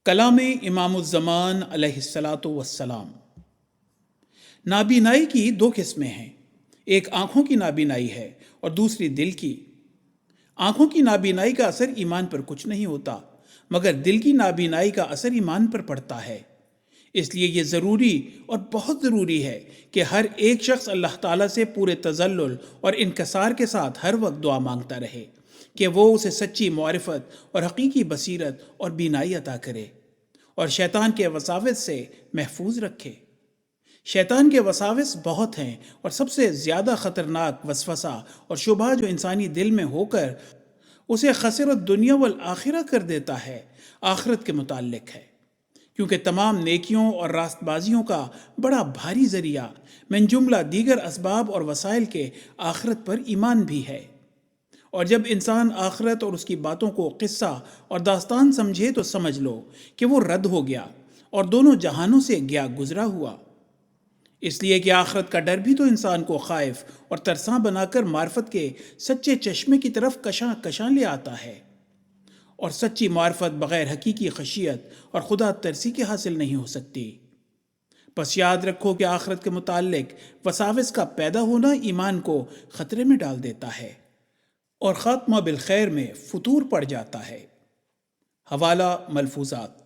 کلام امام الزمان علیہ الصلاۃ والسلام۔ نابینائی کی دو قسمیں ہیں، ایک آنکھوں کی نابینائی ہے اور دوسری دل کی۔ آنکھوں کی نابینائی کا اثر ایمان پر کچھ نہیں ہوتا، مگر دل کی نابینائی کا اثر ایمان پر پڑتا ہے۔ اس لیے یہ ضروری اور بہت ضروری ہے کہ ہر ایک شخص اللہ تعالیٰ سے پورے تذلل اور انکسار کے ساتھ ہر وقت دعا مانگتا رہے کہ وہ اسے سچی معرفت اور حقیقی بصیرت اور بینائی عطا کرے، اور شیطان کے وساوس سے محفوظ رکھے۔ شیطان کے وساوس بہت ہیں، اور سب سے زیادہ خطرناک وسوسہ اور شبہ جو انسانی دل میں ہو کر اسے خسر الدنیا والآخرہ کر دیتا ہے، آخرت کے متعلق ہے، کیونکہ تمام نیکیوں اور راست بازیوں کا بڑا بھاری ذریعہ من جملہ دیگر اسباب اور وسائل کے آخرت پر ایمان بھی ہے۔ اور جب انسان آخرت اور اس کی باتوں کو قصہ اور داستان سمجھے تو سمجھ لو کہ وہ رد ہو گیا اور دونوں جہانوں سے گیا گزرا ہوا۔ اس لیے کہ آخرت کا ڈر بھی تو انسان کو خائف اور ترساں بنا کر معرفت کے سچے چشمے کی طرف کشاں کشاں لے آتا ہے، اور سچی معرفت بغیر حقیقی خشیت اور خدا ترسی کے حاصل نہیں ہو سکتی۔ بس یاد رکھو کہ آخرت کے متعلق وساوس کا پیدا ہونا ایمان کو خطرے میں ڈال دیتا ہے اور خاتمہ بالخیر میں فطور پڑ جاتا ہے۔ حوالہ ملفوظات۔